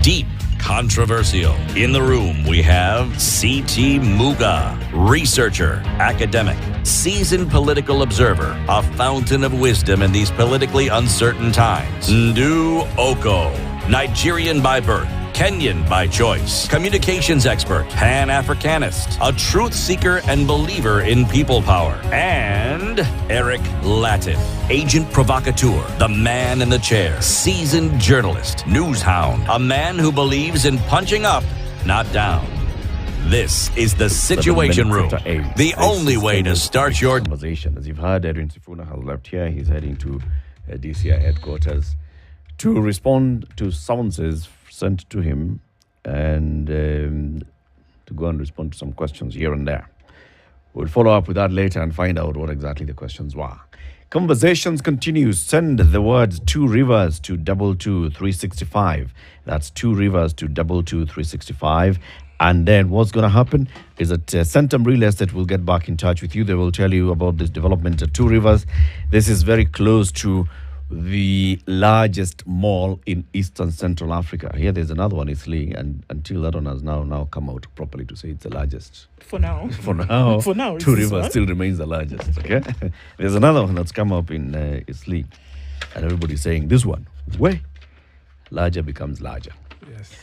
deep, controversial. In the room, we have C.T. Muga, researcher, academic, seasoned political observer, a fountain of wisdom in these politically uncertain times. Ndu Oko, Nigerian by birth, Kenyan by choice, communications expert, Pan-Africanist, a truth seeker and believer in people power, and Eric Latin, agent provocateur, the man in the chair, seasoned journalist, news hound, a man who believes in punching up, not down. This is the Situation Room, the only way to start your conversation. As you've heard, Edwin Sifuna has left here. He's heading to DCI headquarters to respond to summonses sent to him and to go and respond to some questions here and there. We'll follow up with that later and find out what exactly the questions were. Conversations continue. Send the words 2 rivers to 22365. That's 2 rivers to 22365. And then what's going to happen is that Centum Real Estate will get back in touch with you. They will tell you about this development at 2 Rivers. This is very close to the largest mall in Eastern Central Africa. Here there's another one, Isli, and until that one has now come out properly to say it's the largest. For now. For now. For now. 2 Rivers still remains the largest, okay? There's another one that's come up in Isli, and everybody's saying this one, way larger becomes larger. Yes.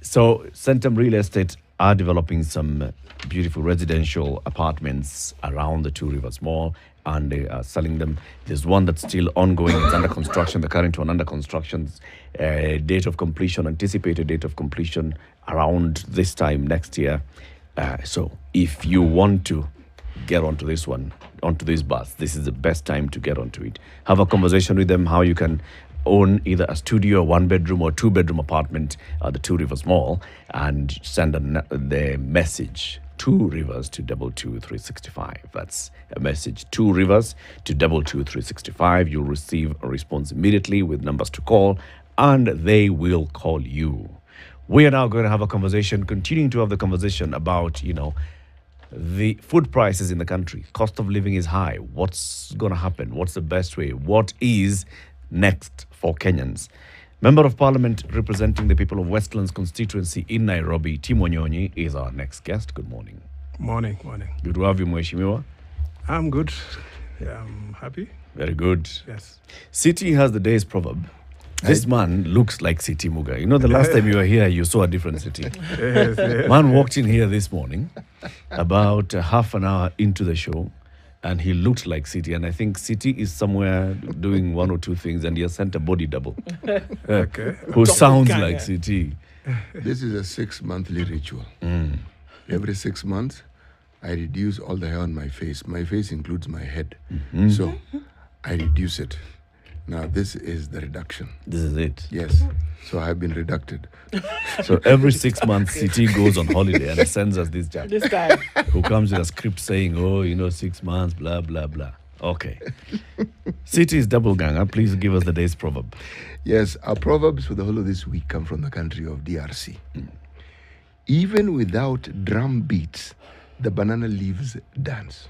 So Centum Real Estate are developing some beautiful residential apartments around the 2 Rivers Mall, and they are selling them. There's one that's still ongoing. It's under construction. The current one under construction. Date of completion, anticipated date of completion around this time next year. So if you want to get onto this one, onto this bus, this is the best time to get onto it. Have a conversation with them how you can own either a studio, 1-bedroom or 2-bedroom apartment at the 2 Rivers Mall, and send the message 2 Rivers to 22365. That's a message 2 Rivers to 22365. You'll receive a response immediately with numbers to call, and they will call you. We are now going to have a conversation, continuing to have the conversation about, the food prices in the country. Cost of living is high. What's going to happen? What's the best way? What is next for Kenyans? Member of Parliament representing the people of Westlands constituency in Nairobi, Tim Wanyonyi, is our next guest. Good morning. Morning. Good to have you, Mheshimiwa. I'm good. Yeah, I'm happy. Very good. Yes. City has the day's proverb. This man looks like City Muga. The last time you were here, you saw a different City. Yes. Man walked in here this morning, about half an hour into the show, and he looked like City. And I think City is somewhere doing 1 or 2 things, and he has sent a body double. Okay. Who sounds like City. This is a 6-monthly ritual. Every 6 months, I reduce all the hair on my face. My face includes my head. So I reduce it. Now, this is the reduction. This is it. Yes. So I've been reducted. So every 6 months, City goes on holiday and sends us this chap. This guy. Who comes with a script saying, 6 months, blah, blah, blah. Okay. City is double ganger. Please give us the day's proverb. Yes, our proverbs for the whole of this week come from the country of DRC. Even without drum beats, the banana leaves dance.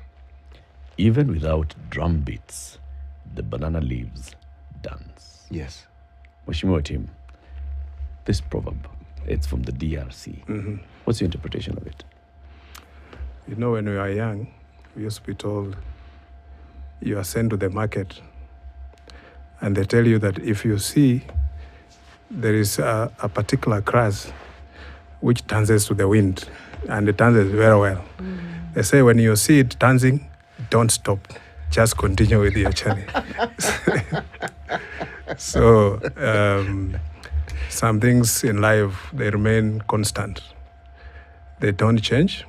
Even without drum beats, the banana leaves dance. Yes. Mheshimiwa Tim, this proverb, it's from the DRC. What's your interpretation of it? When we were young, we used to be told, you are sent to the market, and they tell you that if you see there is a particular grass which dances to the wind, and it dances very well. They say when you see it dancing, don't stop. Just continue with your journey. So some things in life, they remain constant. They don't change.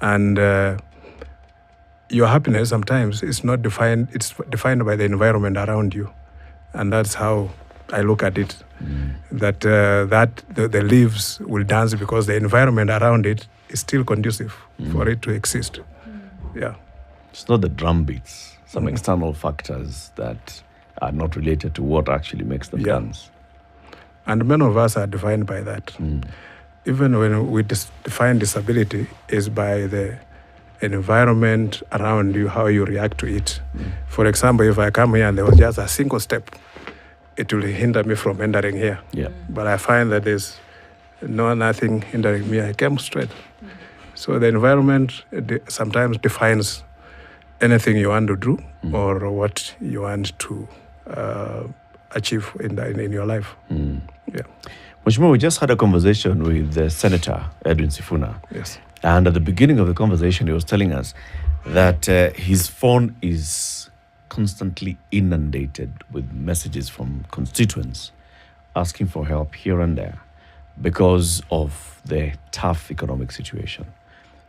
And your happiness sometimes is not defined, it's defined by the environment around you. And that's how I look at it. That the leaves will dance because the environment around it is still conducive for it to exist. Yeah. It's not the drum beats. Some external factors that are not related to what actually makes them dance. And many of us are defined by that. Even when we define disability is by the environment around you, how you react to it. For example, if I come here and there was just a single step, it will hinder me from entering here. Yeah. But I find that there's nothing hindering me. I came straight. So the environment sometimes defines anything you want to do or what you want to achieve in your life. Yeah. Mheshimiwa, we just had a conversation with Senator Edwin Sifuna. Yes. And at the beginning of the conversation, he was telling us that his phone is constantly inundated with messages from constituents asking for help here and there because of the tough economic situation.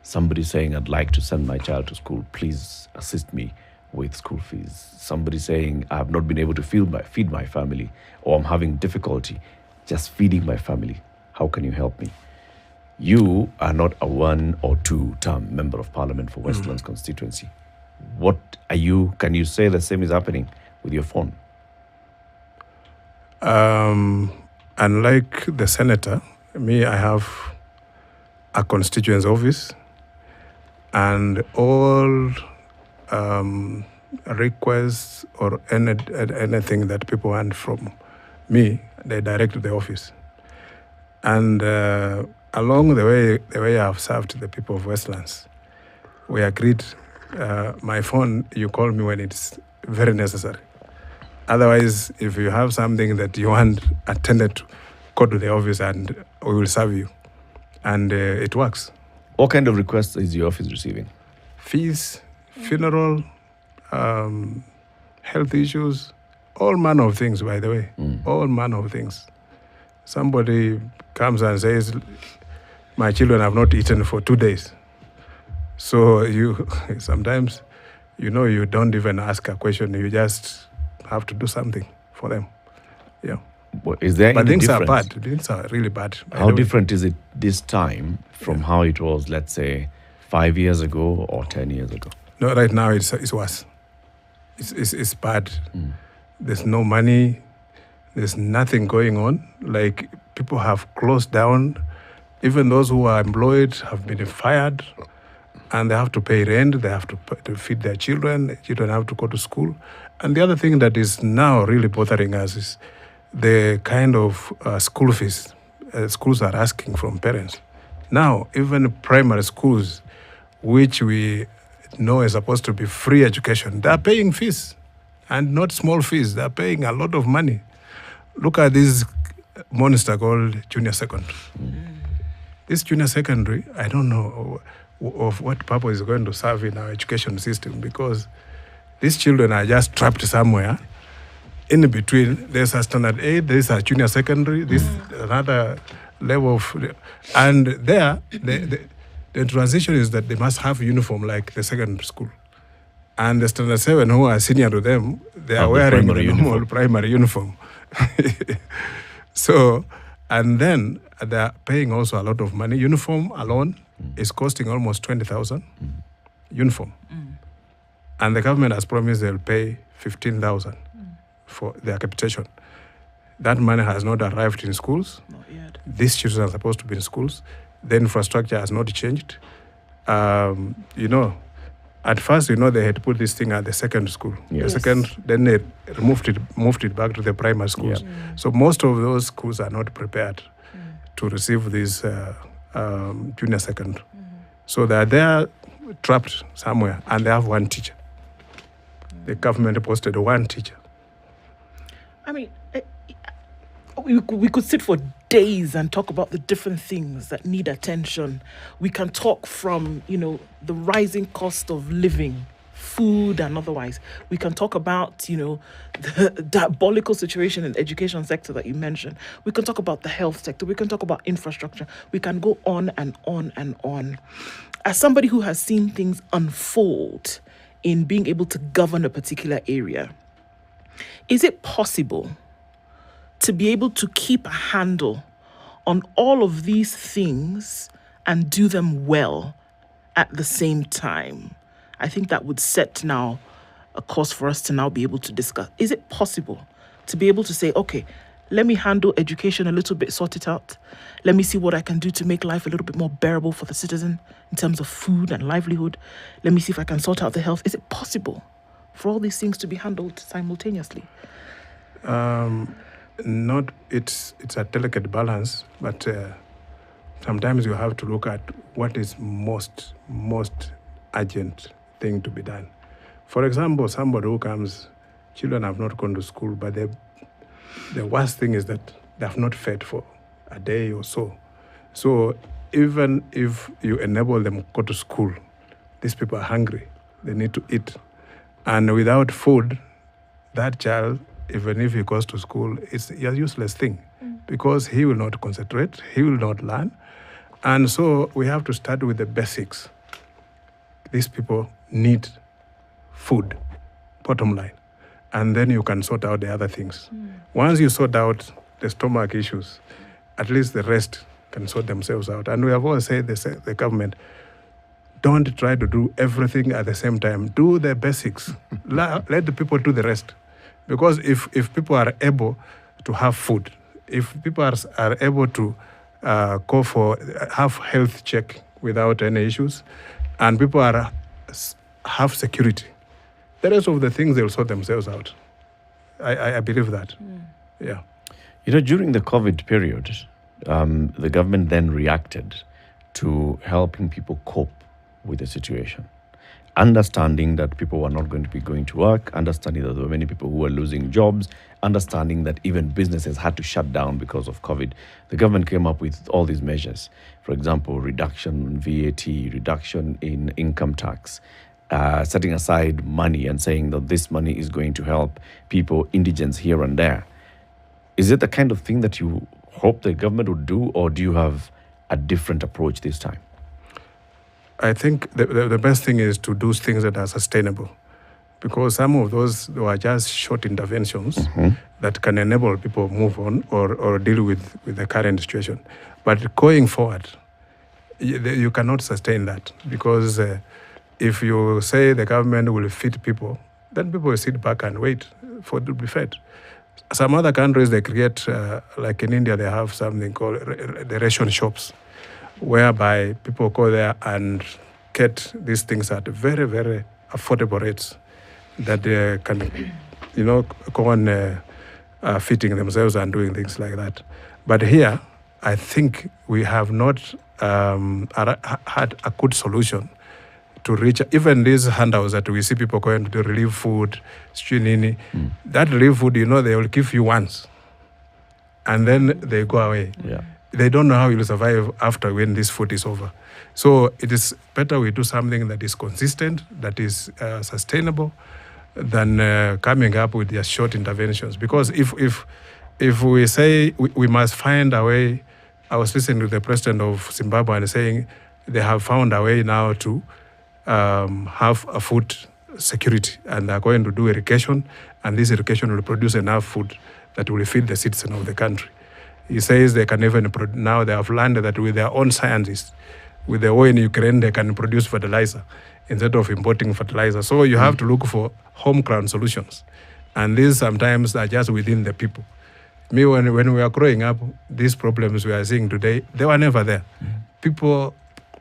Somebody saying, I'd like to send my child to school. Please assist me with school fees. Somebody saying, I have not been able to feed my family, or I'm having difficulty just feeding my family. How can you help me? You are not a 1 or 2 term member of parliament for Westlands constituency. What are you? Can you say the same is happening with your phone? Unlike the senator, I have a constituency office, and all requests or anything that people want from me, they direct to the office. And along the way I've served the people of Westlands, we agreed, my phone, you call me when it's very necessary. Otherwise, if you have something that you want attended to, go to the office and we will serve you. And it works. What kind of requests is your office receiving? Fees, funeral, health issues, all manner of things, by the way. All manner of things. Somebody comes and says, my children have not eaten for 2 days. So you sometimes, you don't even ask a question. You just have to do something for them. Yeah. Well, is there But any things difference? are bad. Things are really bad. How different is it this time from how it was, let's say, 5 years ago or 10 years ago? No, right now it's worse. It's bad. There's no money. There's nothing going on. Like, people have closed down. Even those who are employed have been fired, and they have to pay rent. They have to feed their children. The children have to go to school. And the other thing that is now really bothering us is the kind of school fees schools are asking from parents. Now, even primary schools, which we know is supposed to be free education, they're paying fees, and not small fees. They're paying a lot of money. Look at this monster called junior secondary. This junior secondary, I don't know of what purpose is going to serve in our education system, because these children are just trapped somewhere in between. There's a standard 8, there's a junior secondary, this another level of, and there the transition is that they must have uniform like the secondary school. And the standard 7 who are senior to them, they are wearing the normal primary uniform. So, and then they're paying also a lot of money. Uniform alone is costing almost 20,000 uniform. And the government has promised they'll pay 15,000 for their capitation. That money has not arrived in schools. Not yet. These children are supposed to be in schools. The infrastructure has not changed. At first, they had put this thing at the second school. Yes. The second, then they moved it back to the primary schools. Yeah. So most of those schools are not prepared to receive this junior secondary. So they're there trapped somewhere, and they have one teacher. The government posted one teacher. I mean, we could sit for days and talk about the different things that need attention. We can talk from, the rising cost of living, food and otherwise. We can talk about, the diabolical situation in the education sector that you mentioned. We can talk about the health sector. We can talk about infrastructure. We can go on and on and on. As somebody who has seen things unfold in being able to govern a particular area, is it possible to be able to keep a handle on all of these things and do them well at the same time? I think that would set now a course for us to now be able to discuss. Is it possible to be able to say, okay, let me handle education a little bit, sort it out. Let me see what I can do to make life a little bit more bearable for the citizen in terms of food and livelihood. Let me see if I can sort out the health. Is it possible for all these things to be handled simultaneously? Not it's a delicate balance, but sometimes you have to look at what is most urgent thing to be done. For example, somebody who comes, children have not gone to school, but the worst thing is that they have not fed for a day or so. So even if you enable them to go to school, these people are hungry. They need to eat. And without food, that child, even if he goes to school, it's a useless thing because he will not concentrate, he will not learn. And so we have to start with the basics. These people need food, bottom line. And then you can sort out the other things. Once you sort out the stomach issues, at least the rest can sort themselves out. And we have always said, the government, don't try to do everything at the same time. Do the basics. Let the people do the rest. Because if people are able to have food, if people are able to go for have health check without any issues, and people have security, the rest of the things they'll sort themselves out. I believe that. Yeah. During the COVID period, the government then reacted to helping people cope with the situation. Understanding that people were not going to be going to work, understanding that there were many people who were losing jobs, understanding that even businesses had to shut down because of COVID. The government came up with all these measures. For example, reduction in VAT, reduction in income tax, setting aside money and saying that this money is going to help people, indigents here and there. Is it the kind of thing that you hope the government would do, or do you have a different approach this time? I think the best thing is to do things that are sustainable, because some of those were just short interventions that can enable people move on or deal with the current situation. But going forward, you cannot sustain that, because if you say the government will feed people, then people will sit back and wait for it to be fed. Some other countries, they create, like in India, they have something called the ration shops, whereby people go there and get these things at very, very affordable rates that they can, go on feeding themselves and doing things like that. But here, I think we have not had a good solution to reach even these handouts that we see people going to do relief food, strinini. That relief food, they will give you once, and then they go away. Yeah. They don't know how you'll survive after when this food is over. So it is better we do something that is consistent, that is sustainable, than coming up with just short interventions. Because if we say we must find a way, I was listening to the president of Zimbabwe and saying they have found a way now to have a food security, and they're going to do irrigation, and this irrigation will produce enough food that will feed the citizens of the country. He says they can even, now they have learned that with their own scientists, with the war in Ukraine, they can produce fertilizer instead of importing fertilizer. So you have to look for homegrown solutions. And these sometimes are just within the people. Me, when we were growing up, these problems we are seeing today, they were never there. People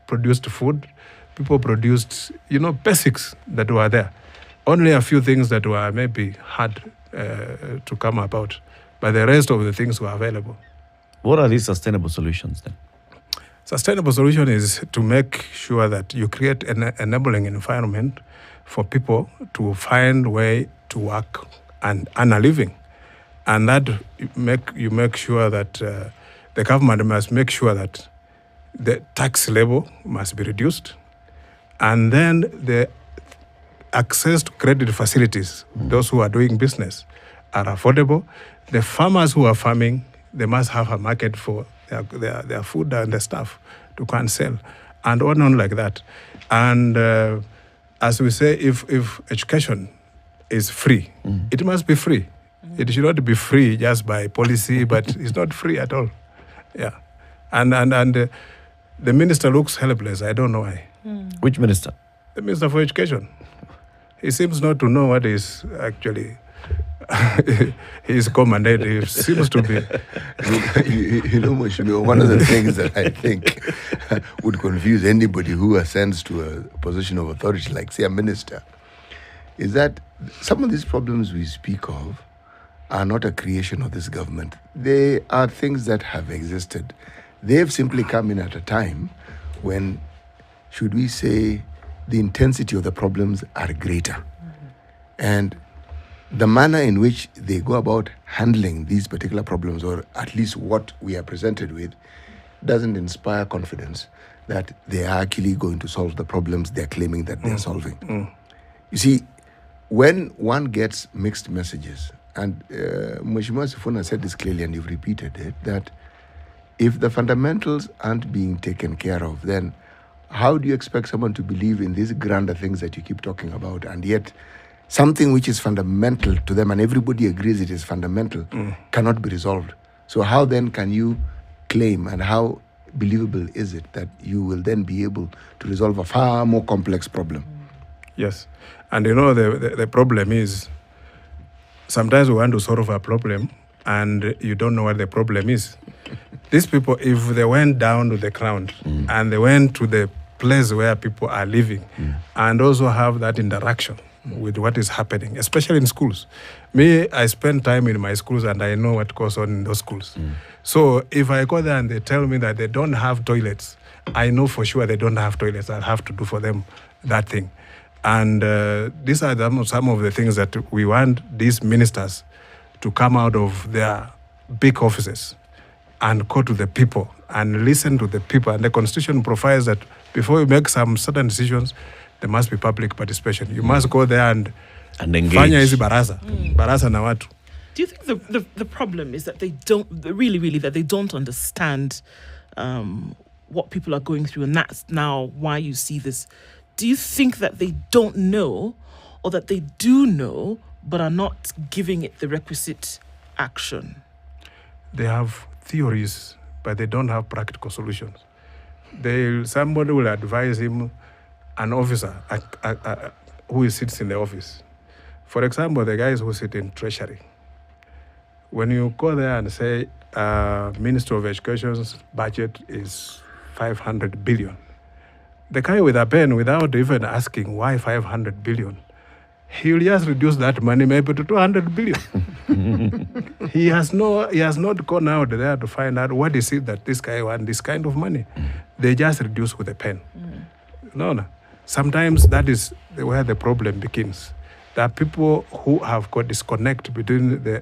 produced food, people produced, basics that were there. Only a few things that were maybe hard to come about, but the rest of the things were available. What are these sustainable solutions then? Sustainable solution is to make sure that you create an enabling environment for people to find a way to work and earn a living. And that you make sure that the government must make sure that the tax level must be reduced. And then the access to credit facilities, those who are doing business, are affordable. The farmers who are farming, they must have a market for their food and their stuff to go and sell, and on like that. And as we say, if education is free, it must be free. It should not be free just by policy, but it's not free at all. Yeah, and the minister looks helpless. I don't know why. Which minister? The Minister for Education. He seems not to know what is actually his commandate. He seems to be. One of the things that I think would confuse anybody who ascends to a position of authority, like say a minister, is that some of these problems we speak of are not a creation of this government. They are things that have existed. They've simply come in at a time when, should we say, the intensity of the problems are greater. And the manner in which they go about handling these particular problems, or at least what we are presented with, doesn't inspire confidence that they are actually going to solve the problems they're claiming that they're solving. You see, when one gets mixed messages, and Mheshimiwa Sifuna said this clearly, and you've repeated it, that if the fundamentals aren't being taken care of, then how do you expect someone to believe in these grander things that you keep talking about, and yet something which is fundamental to them, and everybody agrees it is fundamental, cannot be resolved? So how then can you claim, and how believable is it that you will then be able to resolve a far more complex problem? Yes. And the problem is, sometimes we want to solve a problem and you don't know what the problem is. These people, if they went down to the ground and they went to the place where people are living and also have that interaction with what is happening, especially in schools. Me, I spend time in my schools and I know what goes on in those schools. So if I go there and they tell me that they don't have toilets, I know for sure they don't have toilets. I'll have to do for them that thing. And these are some of the things that we want these ministers to come out of their big offices and go to the people and listen to the people. And the Constitution provides that before you make some certain decisions, there must be public participation. You must go there and engage. Fanya hizi baraza na watu. Do you think the problem is that they don't really that they don't understand what people are going through, and that's now why you see this? Do you think that they don't know, or that they do know but are not giving it the requisite action? They have theories, but they don't have practical solutions. Somebody will advise him, an officer who sits in the office. For example, the guys who sit in Treasury. When you go there and say, Minister of Education's budget is 500 billion, the guy with a pen, without even asking why 500 billion, he'll just reduce that money maybe to 200 billion. He has not gone out there to find out what is it that this guy wants this kind of money. They just reduce with a pen. No. Sometimes that is where the problem begins. There are people who have got disconnect between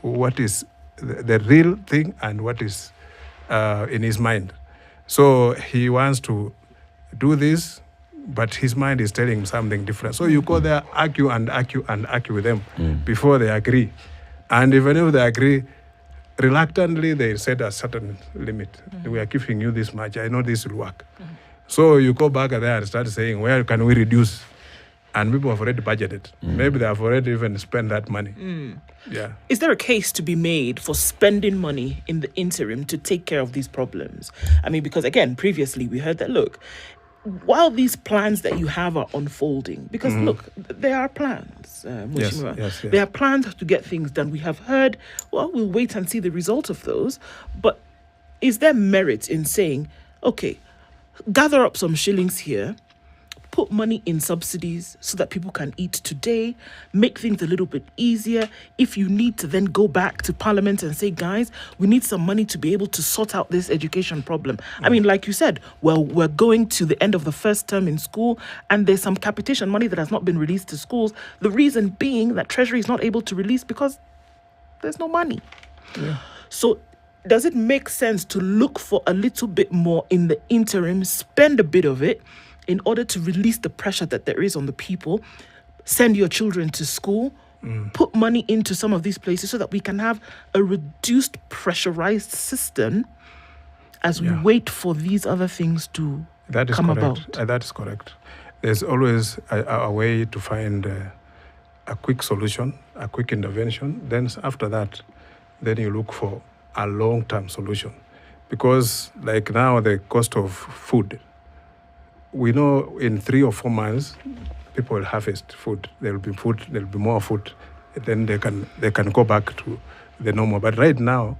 what is the real thing and what is in his mind. So he wants to do this, but his mind is telling him something different. So you go there, argue with them before they agree. And even if they agree, reluctantly they set a certain limit. We are giving you this much. I know this will work. So you go back there and start saying, where can we reduce? And people have already budgeted. Maybe they have already even spent that money. Yeah. Is there a case to be made for spending money in the interim to take care of these problems? I mean, because again, previously we heard that, look, while these plans that you have are unfolding, because look, there are plans, Mheshimiwa. Yes. There are plans to get things done. We have heard, well, we'll wait and see the result of those. But is there merit in saying, okay, gather up some shillings here, put money in subsidies so that people can eat today, make things a little bit easier. If you need to then go back to Parliament and say, guys, we need some money to be able to sort out this education problem. I mean, like you said, well, we're going to the end of the first term in school and there's some capitation money that has not been released to schools. The reason being that Treasury is not able to release because there's no money. Yeah. So does it make sense to look for a little bit more in the interim, spend a bit of it, in order to release the pressure that there is on the people, send your children to school, put money into some of these places so that we can have a reduced pressurized system as we wait for these other things to come about? That is correct. There's always a way to find a quick solution, a quick intervention. Then after that, then you look for a long-term solution. Because like now, the cost of food, we know in 3 or 4 months, people will harvest food. There will be more food. Then they can go back to the normal. But right now,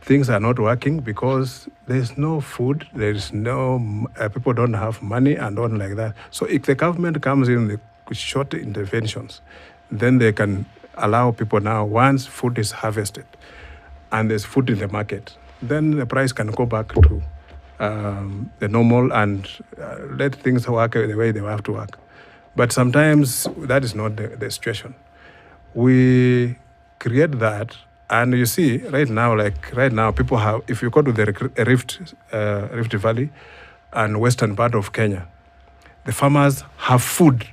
things are not working because there's no food. There's no people don't have money and on like that. So if the government comes in with short interventions, then they can allow people now, once food is harvested and there's food in the market, then the price can go back to the normal and let things work the way they have to work. But sometimes that is not the situation. We create that, and you see right now, people have, if you go to the Rift Valley and western part of Kenya, the farmers have food,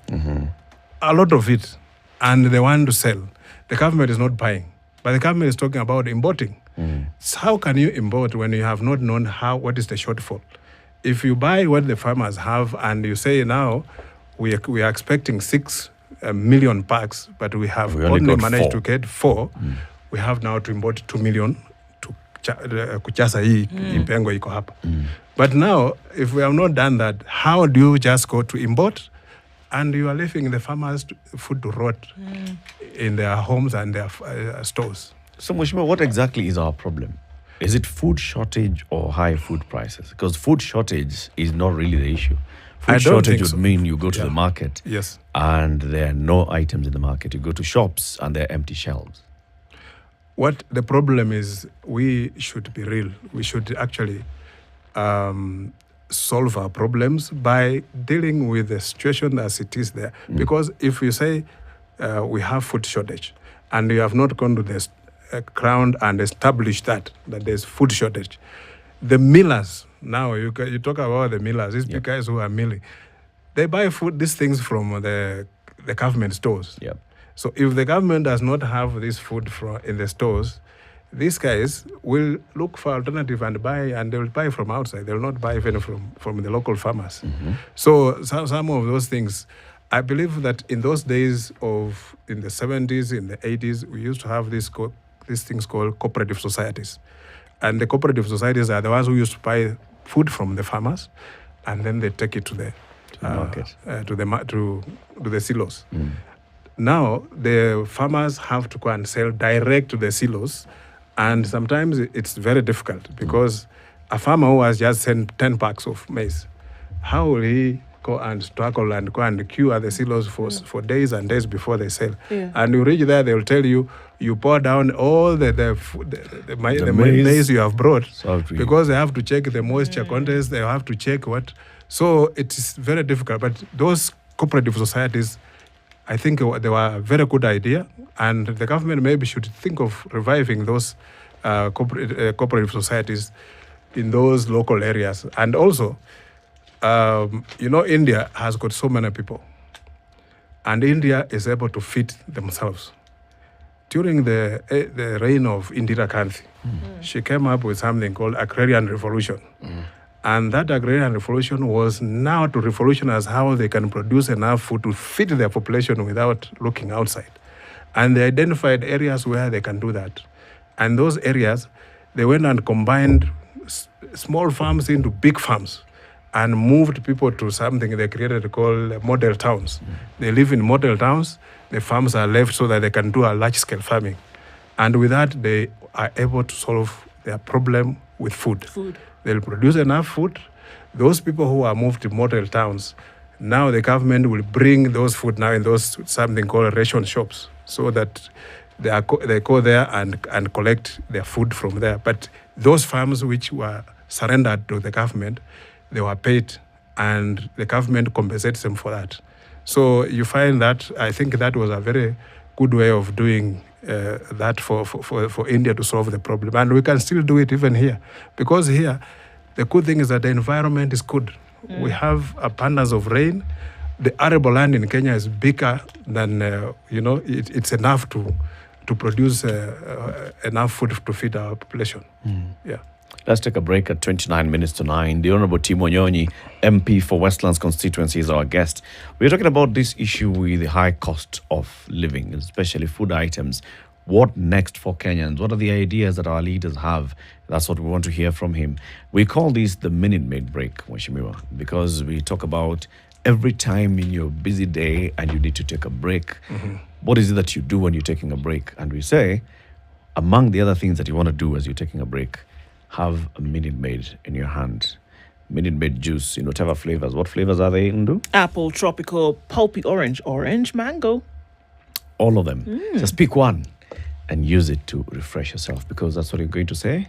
a lot of it, and they want to sell. The government is not buying, but the government is talking about importing. So how can you import when you have not known what is the shortfall? If you buy what the farmers have and you say now we are expecting 6 million packs, but we only managed to get 4, we have now to import 2 million to kuchasa hii ipengo iko hapa. But now, if we have not done that, how do you just go to import? And you are leaving the farmers food to rot in their homes and their stores. So, Mheshimiwa, what exactly is our problem? Is it food shortage or high food prices? Because food shortage is not really the issue. Food shortage would mean you go to the market and there are no items in the market. You go to shops and there are empty shelves. What the problem is, we should be real. We should actually solve our problems by dealing with the situation as it is there. Because if you say we have food shortage and you have not gone to the ground and established that there's food shortage, the millers, now you talk about the millers, these guys who are milling, they buy these things from the government stores. So if the government does not have this food in the stores, these guys will look for alternative and buy, and they will buy from outside. They will not buy even from the local farmers. So some of those things, I believe that in those days in the 70s, in the 80s, we used to have these things called cooperative societies. And the cooperative societies are the ones who used to buy food from the farmers, and then they take it to the market, to the silos. Now, the farmers have to go and sell direct to the silos, and sometimes it's very difficult because a farmer who has just sent 10 packs of maize, how will he go and struggle and go and queue at the silos for days and days before they sell? And you reach there, they will tell you, you pour down all the maize you have brought, because they have to check the moisture contents, they have to check what. So it is very difficult. But those cooperative societies, I think they were a very good idea, and the government maybe should think of reviving those cooperative societies in those local areas. And also, India has got so many people, and India is able to feed themselves. During the reign of Indira Gandhi, she came up with something called agrarian revolution. And that agrarian revolution was now to revolutionize how they can produce enough food to feed their population without looking outside. And they identified areas where they can do that. And those areas, they went and combined small farms into big farms and moved people to something they created called model towns. They live in model towns. The farms are left so that they can do a large-scale farming. And with that, they are able to solve their problem with food. They'll produce enough food. Those people who are moved to model towns, now the government will bring those food now in those something called ration shops, so that they go there and collect their food from there. But those farms which were surrendered to the government, they were paid, and the government compensates them for that. So you find that, I think that was a very good way of doing that for India to solve the problem. And we can still do it even here. Because here, the good thing is that the environment is good. We have abundance of rain. The arable land in Kenya is bigger than, it's enough to produce enough food to feed our population. Let's take a break at 29 minutes to 9. The Honorable Matiang'i, MP for Westlands constituency, is our guest. We're talking about this issue with the high cost of living, especially food items. What next for Kenyans? What are the ideas that our leaders have? That's what we want to hear from him. We call this the Minute Maid break, Mheshimiwa, because we talk about every time in your busy day and you need to take a break. What is it that you do when you're taking a break? And we say, among the other things that you want to do as you're taking a break, have a Minute Maid in your hand. Minute Maid juice in whatever flavors. What flavors are they, Ndu? Apple, tropical, pulpy orange, mango. all of them. Just pick one and use it to refresh yourself, because that's what you're going to say.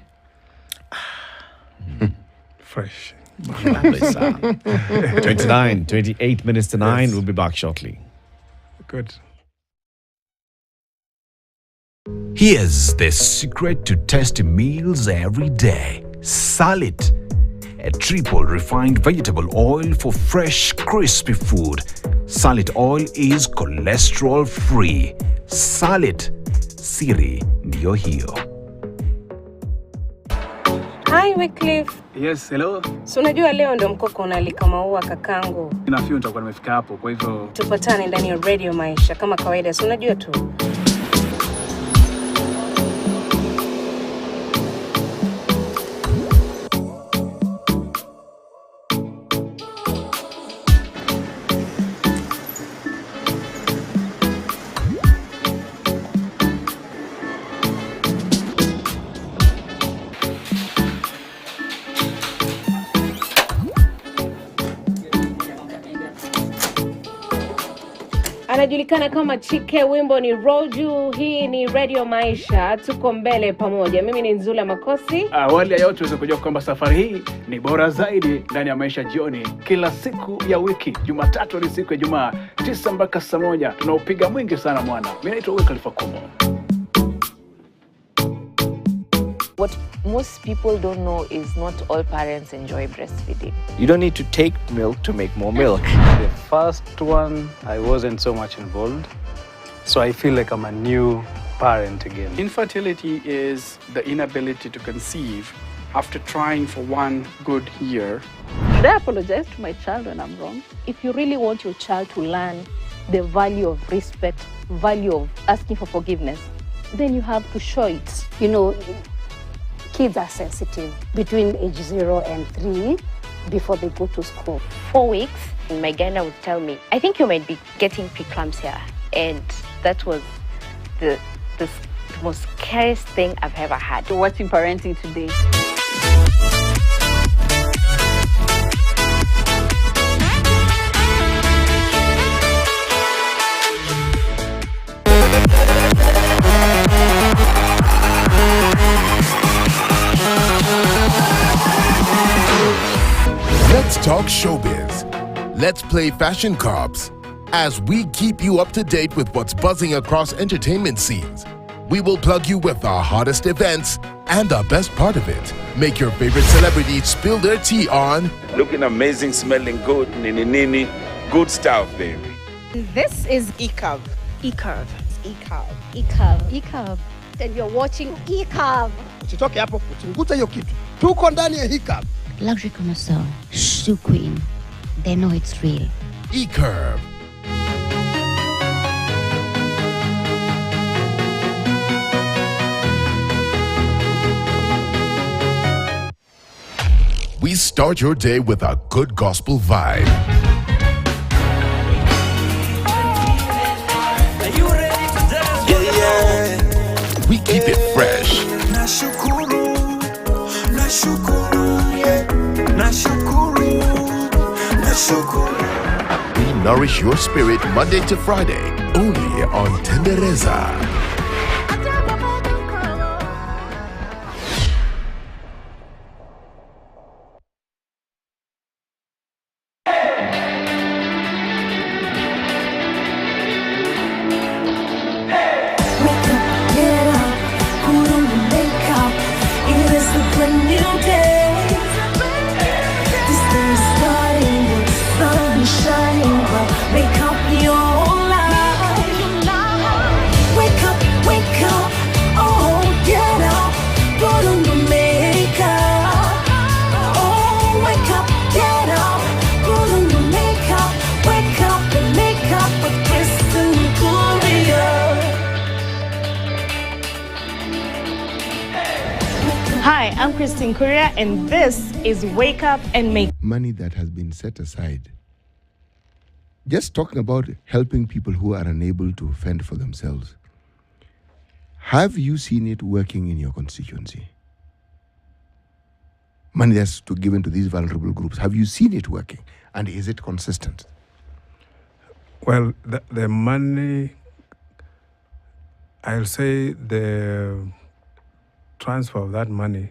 Fresh. 28 minutes to 9. Yes. We'll be back shortly. Good. Here's the secret to tasty meals every day. Salit, a triple refined vegetable oil for fresh, crispy food. Salit oil is cholesterol free. Salit, siri ndio hiyo. Hi Wycliffe. Yes, hello. So unajua leo ndo mkoko unalika maua kakangu. Nafikiri nitakuwa nimefika hapo, kwa hivyo tupatane ndani ya Radio Maisha kama kawaida. So unajua tu. Anajulikana kama Chike, wimbo ni Roll Juu. Hii ni Radio Maisha, tuko mbele pamoja. Mimi ni Nzula Makosi. Awali ya yote tuweze kujua kwamba safari hii ni bora zaidi ndani ya Maisha jioni. Kila siku ya wiki, Jumatatu ni siku ya Ijumaa, 9 mpaka saa 1. Tunaupiga mwingi sana mwana. Mimi naitwa Wycliffe Kumo. What most people don't know is not all parents enjoy breastfeeding. You don't need to take milk to make more milk. The first one, I wasn't so much involved. So I feel like I'm a new parent again. Infertility is the inability to conceive after trying for 1 good year. Should I apologize to my child when I'm wrong? If you really want your child to learn the value of respect, value of asking for forgiveness, then you have to show it. You know, kids are sensitive between age 0 and 3 before they go to school. 4 weeks, and my gyna would tell me, I think you might be getting preeclampsia. And that was the most scariest thing I've ever had. You're watching Parenting Today. Let's talk showbiz. Let's play fashion cops. As we keep you up to date with what's buzzing across entertainment scenes, we will plug you with our hottest events and the best part of it. Make your favorite celebrities spill their tea on looking amazing, smelling good, nini, good stuff, baby. This is E-Curve. E-Curve. E-Curve. E-Curve. E-Curve. And you're watching E-Curve. Usitoke hapo kuchunguza hiyo kitu. Tuko ndani ya E-Curve. Luxury connoisseur, shoe queen. They know it's real. E-Curve. We start your day with a good gospel vibe. Are you ready to dance? Yeah. We keep it fresh. Nashukuru, nashukuru, yeah. Nashukuru, nashukuru. We nourish your spirit Monday to Friday, only on Tendereza. Hi, I'm Christine Korea, and this is Wake Up and Make. Money that has been set aside. Just talking about helping people who are unable to fend for themselves. Have you seen it working in your constituency? Money that's given to these vulnerable groups. Have you seen it working? And is it consistent? Well, the money I'll say the transfer of that money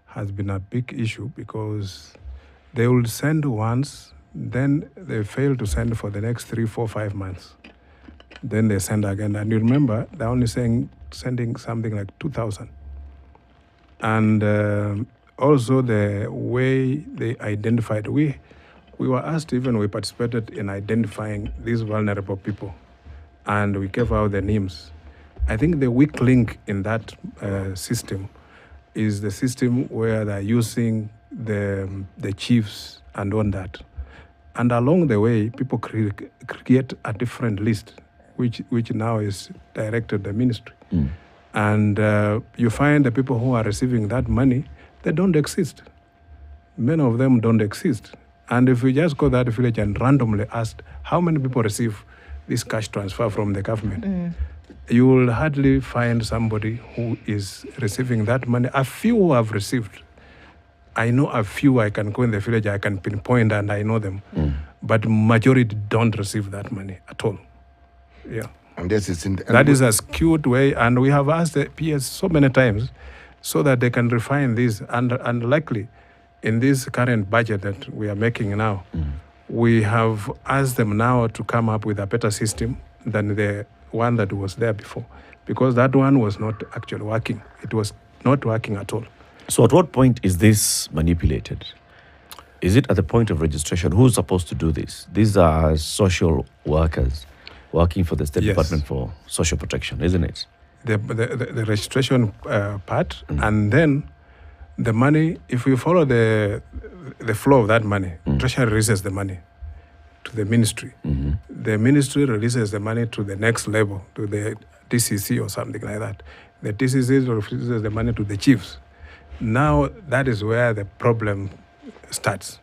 has been a big issue because they will send once, then they fail to send for the next 3, 4, 5 months. Then they send again. And you remember, they're only sending something like 2,000. And also the way they identified, we were asked, even we participated in identifying these vulnerable people, and we gave out the names. I think the weak link in that system is the system where they're using the chiefs and on that. And along the way, people create a different list, which now is directed the ministry. And you find the people who are receiving that money, they don't exist. Many of them don't exist. And if you just go to that village and randomly ask how many people receive this cash transfer from the government, you will hardly find somebody who is receiving that money. A few who have received. I know a few. I can go in the village, I can pinpoint, and I know them. But majority don't receive that money at all. Yeah. And that is a skewed way, and we have asked the PS so many times so that they can refine this. And likely, in this current budget that we are making now, we have asked them now to come up with a better system than the one that was there before, because that one was not actually working. It was not working at all. So at what point is this manipulated? Is it at the point of registration? Who's supposed to do this? These are social workers working for the State Department for Social Protection, isn't it? The registration part, and then the money, if we follow the flow of that money, Treasury releases the money to the ministry. The ministry releases the money to the next level, to the DCC or something like that. The DCC releases the money to the chiefs. Now, that is where the problem starts.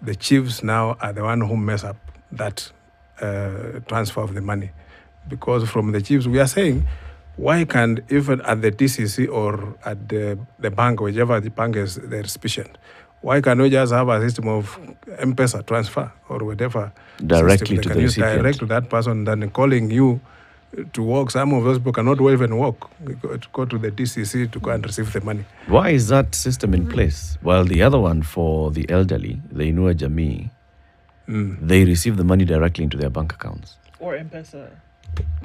The chiefs now are the one who mess up that transfer of the money. Because from the chiefs, we are saying, why can't, even at the DCC or at the bank, whichever the bank is their sufficient, why can't we just have a system of M-Pesa transfer or whatever? Directly to the recipient. Direct to that person than calling you to work. Some of those people cannot even walk, go to the DCC to go and receive the money. Why is that system in place? Well, the other one for the elderly, the Inua Jamii, they receive the money directly into their bank accounts. Or M-Pesa.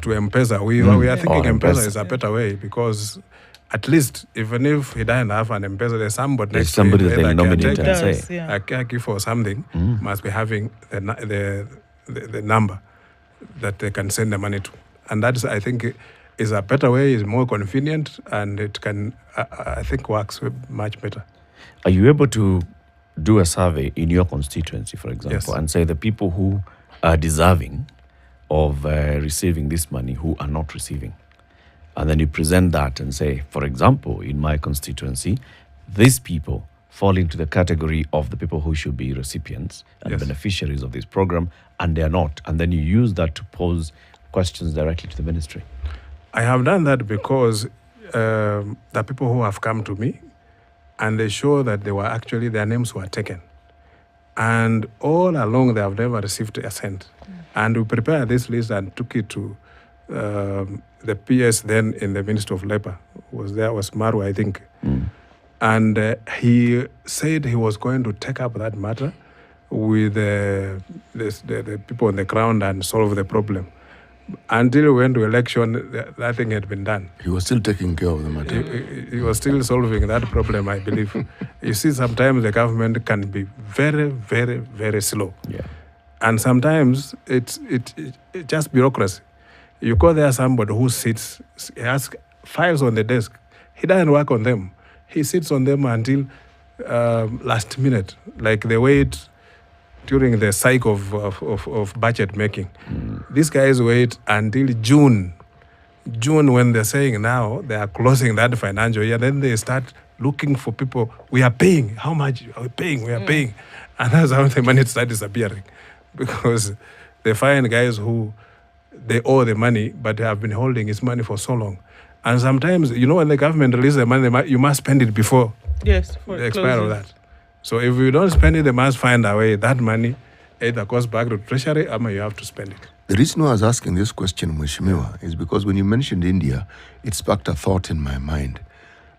To M-Pesa. We are thinking M-Pesa is a better way, because at least even if he doesn't have an M-Pesa, there's somebody next to him, that they nominate and say. A caregiver or something must be having the number that they can send the money to. And that, I think, is a better way, is more convenient, and it can, I think, works much better. Are you able to do a survey in your constituency, for example, and say the people who are deserving of receiving this money who are not receiving? And then you present that and say, for example, in my constituency, these people fall into the category of the people who should be recipients and beneficiaries of this program, and they are not. And then you use that to pose questions directly to the ministry. I have done that because the people who have come to me, and they show that they were actually, their names were taken. And all along, they have never received a cent. And we prepared this list and took it to the PS then in the Ministry of Labor. Was Maru, I think. And he said he was going to take up that matter with the people on the ground and solve the problem. Until we went to election, nothing had been done. He was still taking care of the matter. He was still solving that problem, I believe. You see, sometimes the government can be very, very, very slow. And sometimes it's just bureaucracy. You go there, somebody who sits, he has files on the desk. He doesn't work on them. He sits on them until last minute, like they wait during the cycle of budget making. These guys wait until June, when they're saying now they are closing that financial year, then they start looking for people. We are paying. How much are we paying? We are paying. And that's how the money starts disappearing. Because they find guys who they owe the money, but they have been holding his money for so long. And sometimes, when the government releases the money, you must spend it before the expire of that. So if you don't spend it, they must find a way. That money either goes back to Treasury or you have to spend it. The reason why I was asking this question, Mheshimiwa, is because when you mentioned India, it sparked a thought in my mind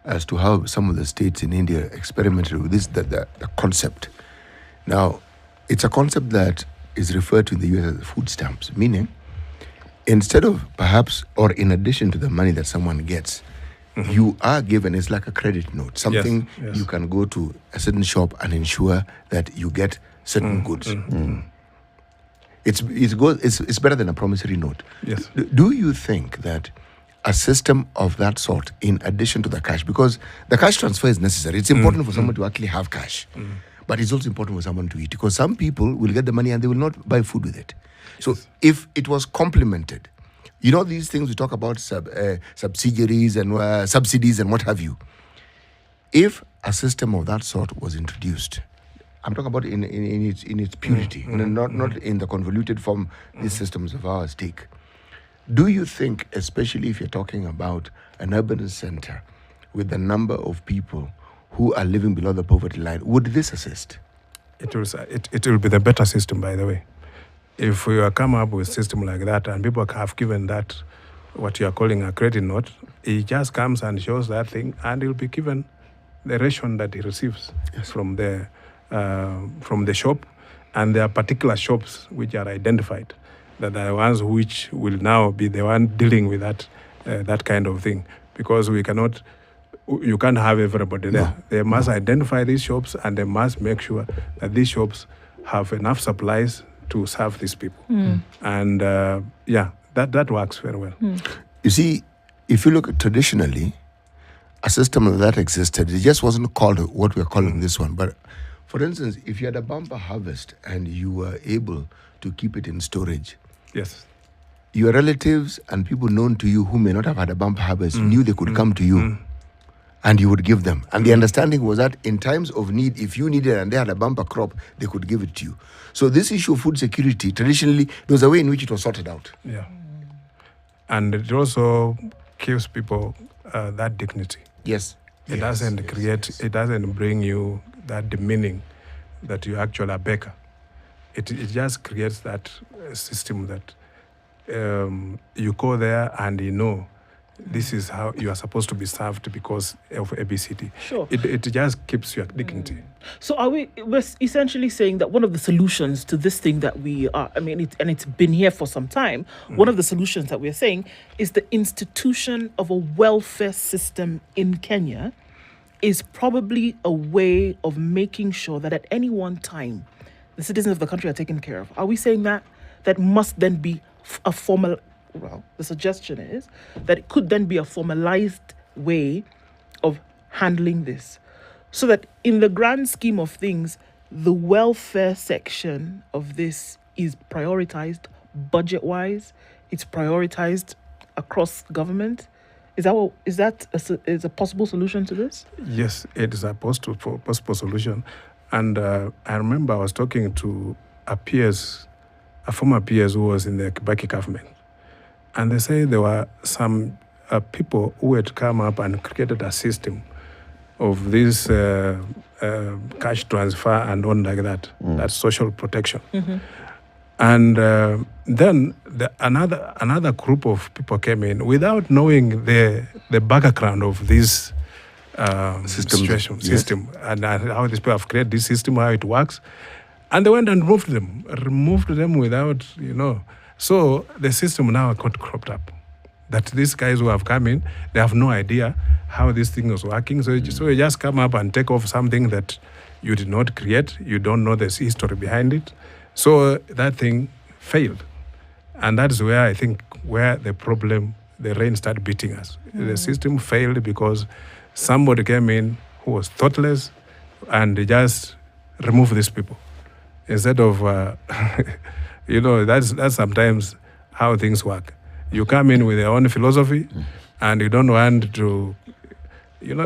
as to how some of the states in India experimented with this, the concept. Now, it's a concept that is referred to in the US as food stamps, meaning instead of perhaps, or in addition to the money that someone gets, you are given, it's like a credit note, something Yes. you can go to a certain shop and ensure that you get certain goods. It's better than a promissory note. Yes. Do you think that a system of that sort, in addition to the cash, because the cash transfer is necessary, it's important for someone to actually have cash, but it's also important for someone to eat, because some people will get the money and they will not buy food with it. So if it was complemented, you know these things we talk about, subsidiaries and subsidies and what have you. If a system of that sort was introduced, I'm talking about in its purity, not in the convoluted form these systems of ours take. Do you think, especially if you're talking about an urban center with the number of people who are living below the poverty line, would this assist? It will be the better system, by the way. If we come up with a system like that and people have given that, what you are calling a credit note, he just comes and shows that thing and he'll be given the ration that he receives from the shop. And there are particular shops which are identified that are the ones which will now be the one dealing with that kind of thing. Because you can't have everybody there. No. They must identify these shops and they must make sure that these shops have enough supplies to serve these people. And that works very well. You see, if you look at traditionally, a system of that existed. It just wasn't called what we're calling this one. But for instance, if you had a bumper harvest and you were able to keep it in storage, yes, your relatives and people known to you who may not have had a bumper harvest knew they could come to you and you would give them. And the understanding was that in times of need, if you needed and they had a bumper crop, they could give it to you. So this issue of food security, traditionally, there was a way in which it was sorted out. Yeah. And it also gives people that dignity. Yes. It doesn't bring you that demeaning that you actually are a beggar. It just creates that system that you go there and you know this is how you are supposed to be served because of ABCD. Sure. It just keeps your dignity. So we're essentially saying that one of the solutions to this thing that we are, it's been here for some time, one of the solutions that we're saying is the institution of a welfare system in Kenya is probably a way of making sure that at any one time, the citizens of the country are taken care of. Are we saying that must then be a formal, well, the suggestion is that it could then be a formalized way of handling this, so that in the grand scheme of things, the welfare section of this is prioritized budget-wise, it's prioritized across government. Is that a possible solution to this? Yes, it is a possible solution. And I remember I was talking to a former peers who was in the Kibaki government. And they say there were some people who had come up and created a system of this cash transfer and on like that, that social protection. And then another group of people came in without knowing the background of this system and how these people have created this system, how it works. And they went and removed them without, So the system now got cropped up. That these guys who have come in, they have no idea how this thing was working. So you just come up and take off something that you did not create. You don't know the history behind it. So that thing failed. And that's where I think the rain started beating us. The system failed because somebody came in who was thoughtless and they just removed these people. Instead of, that's sometimes how things work. You come in with your own philosophy and you don't want to,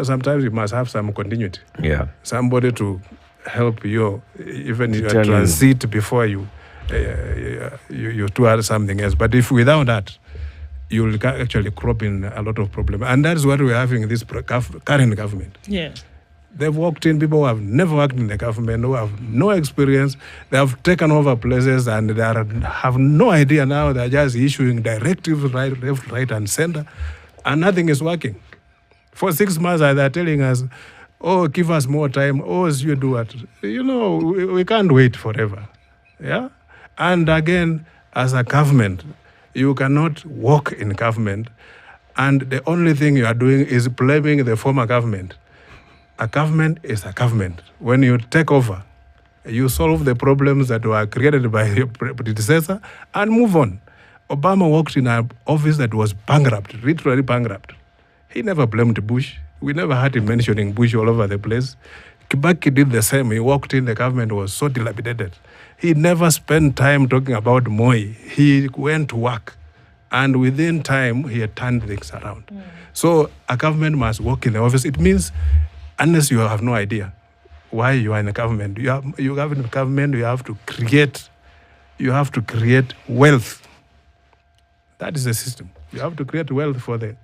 sometimes you must have some continuity. Yeah. Somebody to help you, even your transit before you do something else. But if without that, you will actually crop in a lot of problems. And that's what we're having in this current government. Yeah. They've walked in people who have never worked in the government, who have no experience. They have taken over places and they have no idea now. They're just issuing directives left, right, and center, and nothing is working. For 6 months, they're telling us, oh, give us more time. Oh, you do what? You know, we can't wait forever. Yeah? And again, as a government, you cannot work in government, and the only thing you are doing is blaming the former government. A government is a government. When you take over, you solve the problems that were created by your predecessor and move on. Obama worked in an office that was bankrupt, literally bankrupt. He never blamed Bush. We never heard him mentioning Bush all over the place. Kibaki did the same. He walked in, the government was so dilapidated. He never spent time talking about Moi. He went to work. And within time, he had turned things around. So a government must work in the office. It means, unless you have no idea why you are in the government, you have in the government, you have to create wealth. That is the system. You have to create wealth for the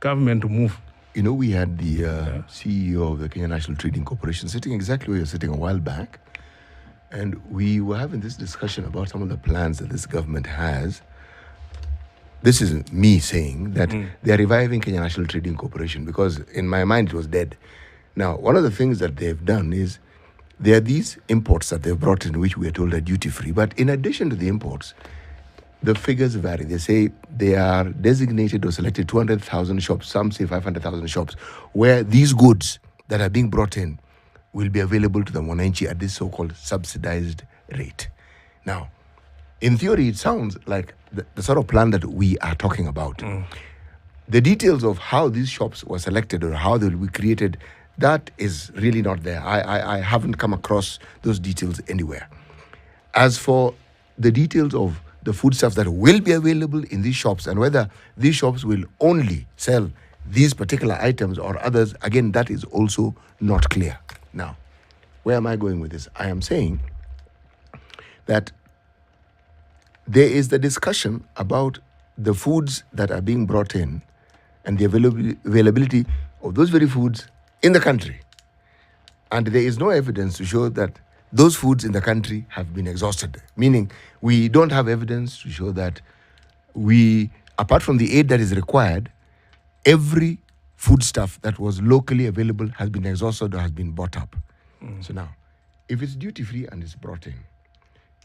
government to move. You know, we had the CEO of the Kenya National Trading Corporation sitting exactly where you're sitting a while back. And we were having this discussion about some of the plans that this government has. This is me saying that they're reviving Kenya National Trading Corporation because in my mind it was dead. Now, one of the things that they've done is there are these imports that they've brought in, which we are told are duty-free. But in addition to the imports, the figures vary. They say they are designated or selected 200,000 shops, some say 500,000 shops, where these goods that are being brought in will be available to the Mwananchi at this so-called subsidized rate. Now, in theory, it sounds like the sort of plan that we are talking about. The details of how these shops were selected or how they will be created, that is really not there. I haven't come across those details anywhere. As for the details of the foodstuffs that will be available in these shops and whether these shops will only sell these particular items or others, again, that is also not clear. Now, where am I going with this? I am saying that there is the discussion about the foods that are being brought in and the availability of those very foods in the country. And there is no evidence to show that those foods in the country have been exhausted. Meaning, we don't have evidence to show that apart from the aid that is required, every foodstuff that was locally available has been exhausted or has been bought up. So now, if it's duty-free and it's brought in,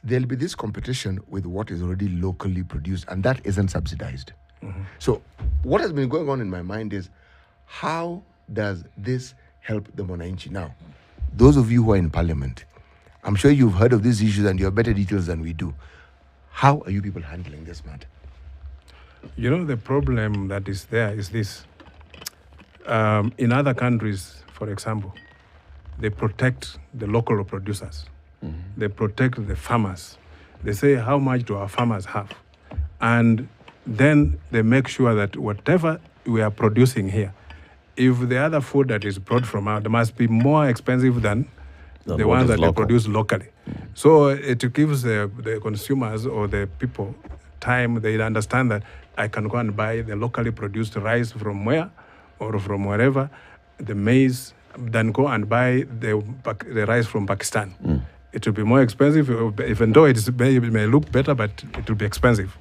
there'll be this competition with what is already locally produced, and that isn't subsidized. So what has been going on in my mind is, how does this help the Mwananchi? Now, those of you who are in parliament, I'm sure you've heard of these issues and you have better details than we do. How are you people handling this matter? You know, the problem that is there is this. In other countries, for example, they protect the local producers. They protect the farmers. They say, how much do our farmers have? And then they make sure that whatever we are producing here, if the other food that is brought from out, must be more expensive than the ones that they produce locally. So it gives the consumers or the people time. They understand that I can go and buy the locally produced rice from where or from wherever, the maize, then go and buy the rice from Pakistan. It will be more expensive, even though it may look better, but it will be expensive.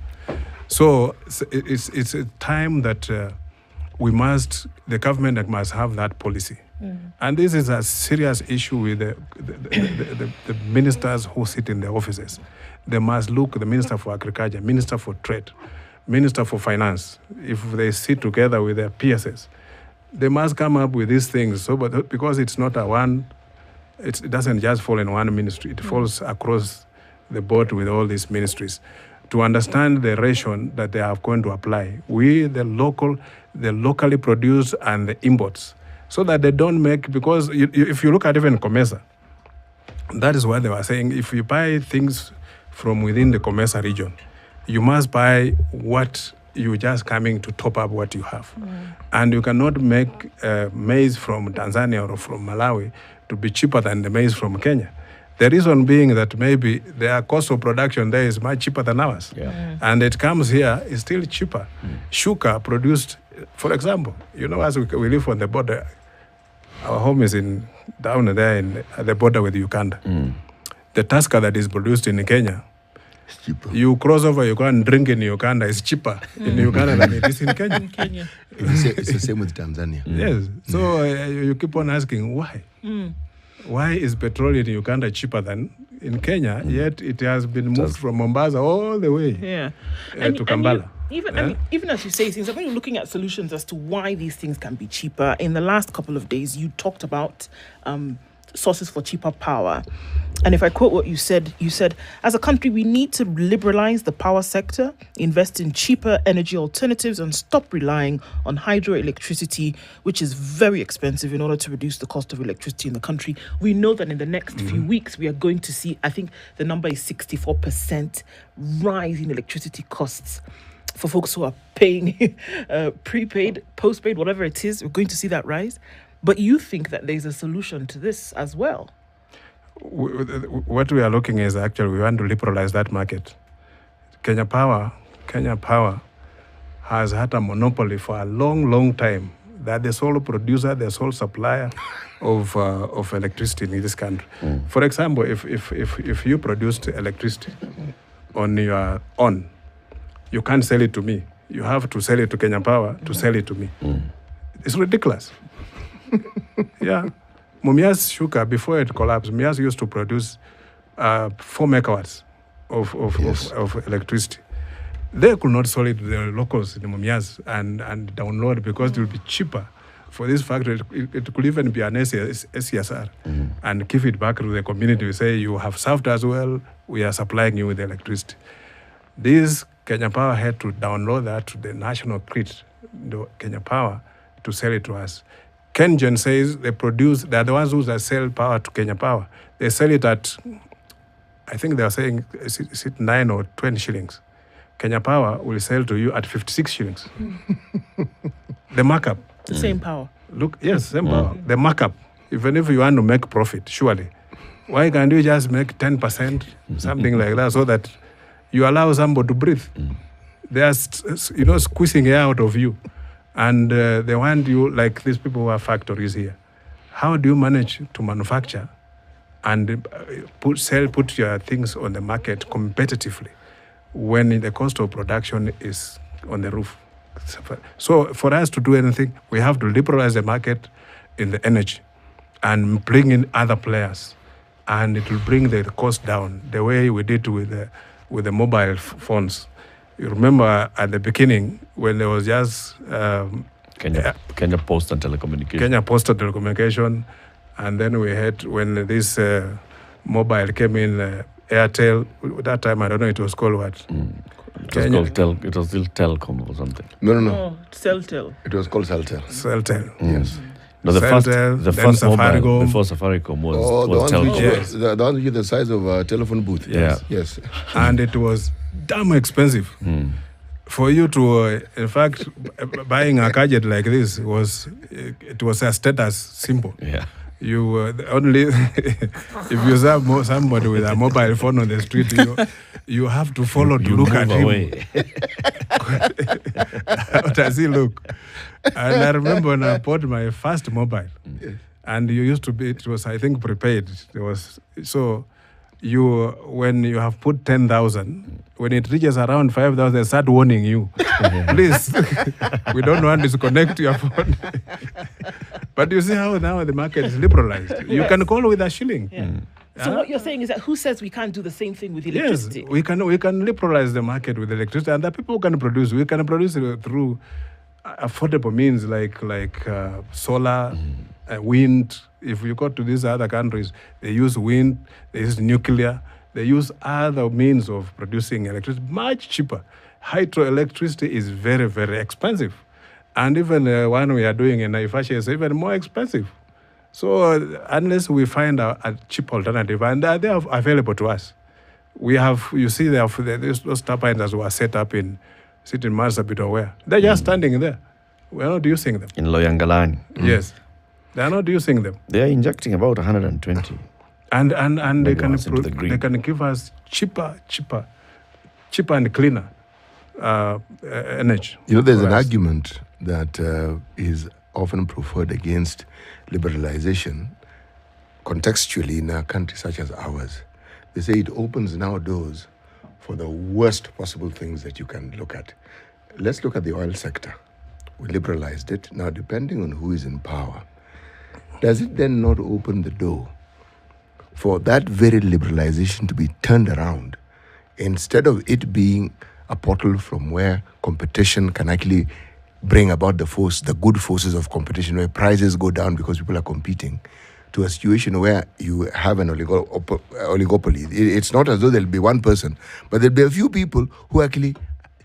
So it's a time that the government must have that policy. And this is a serious issue with the ministers who sit in the offices. They must look, the Minister for Agriculture, Minister for Trade, Minister for Finance, if they sit together with their PSS, they must come up with these things. So, but because it's not it doesn't just fall in one ministry, it falls across the board with all these ministries to understand the ration that they are going to apply. The locally produced and the imports, so that they don't make, because if you look at even COMESA, that is what they were saying. If you buy things from within the COMESA region, you must buy what you're just coming to top up what you have. And you cannot make maize from Tanzania or from Malawi to be cheaper than the maize from Kenya. The reason being that maybe their cost of production there is much cheaper than ours. And it comes here, is still cheaper. Sugar produced, for example, as we live on the border, Our home is down there at the border with Uganda. The Tusker that is produced in Kenya, it's cheaper. You cross over, you go and drink in Uganda. It's cheaper in Uganda than it is in Kenya. It's the same with Tanzania. Yes. So you keep on asking why. Why is petrol in Uganda cheaper than in Kenya? Yet it has been moved from Mombasa all the way to Kampala. Even as you say things, when you're looking at solutions as to why these things can be cheaper, in the last couple of days, you talked about sources for cheaper power. And if I quote what you said, as a country, we need to liberalize the power sector, invest in cheaper energy alternatives, and stop relying on hydroelectricity, which is very expensive, in order to reduce the cost of electricity in the country. We know that in the next few weeks, we are going to see, I think the number is 64% rise in electricity costs for folks who are paying prepaid, postpaid, whatever it is. We're going to see that rise. But you think that there's a solution to this as well? What we are looking is actually we want to liberalize that market. Kenya Power has had a monopoly for a long, long time. They're the sole producer, the sole supplier of electricity in this country. For example, if you produced electricity on your own, you can't sell it to me. You have to sell it to Kenya Power to sell it to me. It's ridiculous. Yeah. Mumias Sugar, before it collapsed, Mumias used to produce 4 megawatts of electricity. They could not sell it to the locals in Mumias and download because it would be cheaper for this factory. It could even be an SCSR and give it back to the community. We say, you have served us well, we are supplying you with electricity. This Kenya Power had to download that to the national grid, Kenya Power, to sell it to us. KenGen says they're the ones who sell power to Kenya Power. They sell it at, I think they are saying, is it 9 or 20 shillings. Kenya Power will sell to you at 56 shillings. The markup. The same power. Look, yes, same power. The markup. Even if you want to make profit, surely, why can't you just make 10%, something like that, so that you allow somebody to breathe? They are, squeezing air out of you. And they want you, like these people who have factories here. How do you manage to manufacture and put your things on the market competitively when the cost of production is on the roof? So for us to do anything, we have to liberalize the market in the energy and bring in other players. And it will bring the cost down, the way we did with the mobile phones. You remember at the beginning when there was just Kenya Post and Telecommunication. Kenya Post and Telecommunication, and then we had when this mobile came in, Airtel. That time I don't know it was called what. It was still Telcom or something. No. Celtel. It was called Celtel. Celtel. Yes. No, the first mobile before Safaricom was Telcom. The one with the size of a telephone booth. Yes. And it was damn expensive. For you to, in fact, buying a gadget like this was a status symbol. Yeah. You only if you serve somebody with a mobile phone on the street, you have to follow to look at him. How does he look? And I remember when I bought my first mobile, and it was I think prepaid. It was so. When you have put 10,000, when it reaches around 5,000, they start warning you. Please, we don't want to disconnect your phone. But you see how now the market is liberalized. Yes. You can call with a shilling. Yeah. So what you're saying is that who says we can't do the same thing with electricity? Yes, we can liberalize the market with electricity, and the people can produce. We can produce it through affordable means like solar, wind. If you go to these other countries, they use wind, they use nuclear, they use other means of producing electricity much cheaper. Hydroelectricity is very, very expensive. And even one we are doing in Naivasha is even more expensive. So unless we find a cheap alternative, and they are available to us. We have, you see, those turbines were set up in Marsabit or where. They're just standing there. We're not using them. In Loyangalani. Yes. They are not using them. They are injecting about 120. And they can give us cheaper and cleaner energy. There's an argument that is often preferred against liberalization, contextually in a country such as ours. They say it opens now doors for the worst possible things that you can look at. Let's look at the oil sector. We liberalized it. Now, depending on who is in power, does it then not open the door for that very liberalization to be turned around, instead of it being a portal from where competition can actually bring about the good forces of competition, where prices go down because people are competing, to a situation where you have an oligopoly. It's not as though there'll be one person, but there'll be a few people who actually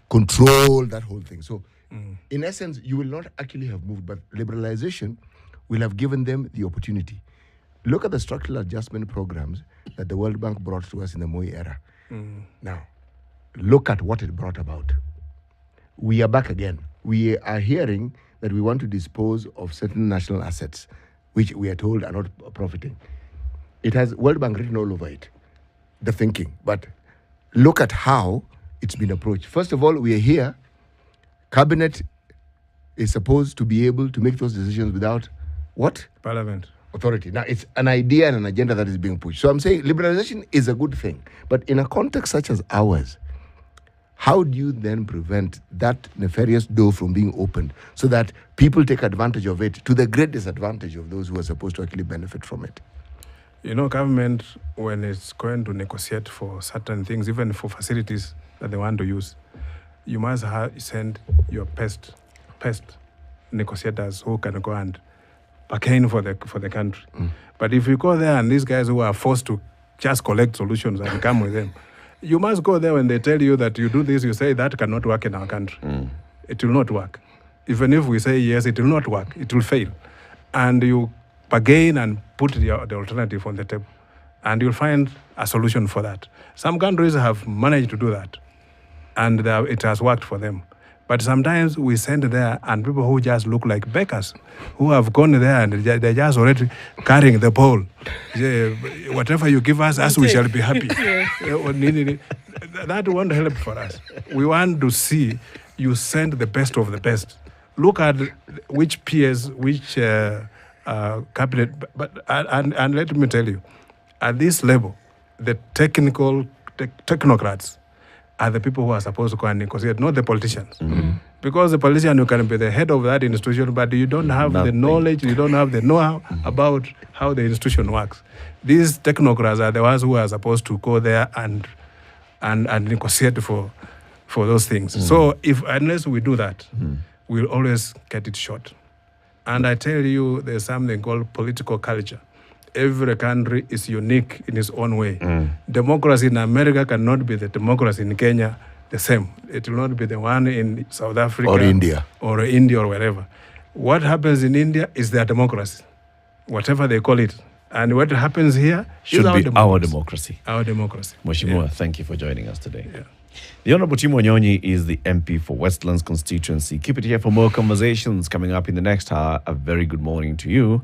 control that whole thing. So, in essence, you will not actually have moved, but liberalization will have given them the opportunity. Look at the structural adjustment programs that the World Bank brought to us in the Moi era. Now, look at what it brought about. We are back again. We are hearing that we want to dispose of certain national assets, which we are told are not profiting. It has World Bank written all over it, the thinking. But look at how it's been approached. First of all, we are here. Cabinet is supposed to be able to make those decisions without what? Parliament. Authority. Now, it's an idea and an agenda that is being pushed. So I'm saying liberalization is a good thing. But in a context such as ours, how do you then prevent that nefarious door from being opened so that people take advantage of it to the great disadvantage of those who are supposed to actually benefit from it? You know, government, when it's going to negotiate for certain things, even for facilities that they want to use, you must send your best negotiators who can go and bargain for the country. But if you go there and these guys who are forced to just collect solutions and come with them, you must go there when they tell you that you do this, you say that cannot work in our country. It will not work. Even if we say yes, it will not work. It will fail. And you bargain and put the alternative on the table. And you'll find a solution for that. Some countries have managed to do that. And it has worked for them. But sometimes we send there and people who just look like beggars, who have gone there and they're just already carrying the pole. Whatever you give us we shall be happy. That won't help for us. We want to see you send the best of the best. Look at which peers, which cabinet, and let me tell you, at this level, the technocrats are the people who are supposed to go and negotiate, not the politicians. Because the politician, you can be the head of that institution, but you don't have the knowledge, you don't have the know-how about how the institution works. These technocrats are the ones who are supposed to go there and negotiate for those things. So unless we do that, we'll always get it short. And I tell you, there's something called political culture. Every country is unique in its own way. Democracy in America cannot be the democracy in Kenya the same. It will not be the one in South Africa. Or India. Or India or wherever. What happens in India is their democracy, whatever they call it. And what happens here should is be our democracy. Our democracy. Mheshimiwa, thank you for joining us today. The Honorable Tim Wanyonyi is the MP for Westlands constituency. Keep it here for more conversations coming up in the next hour. A very good morning to you.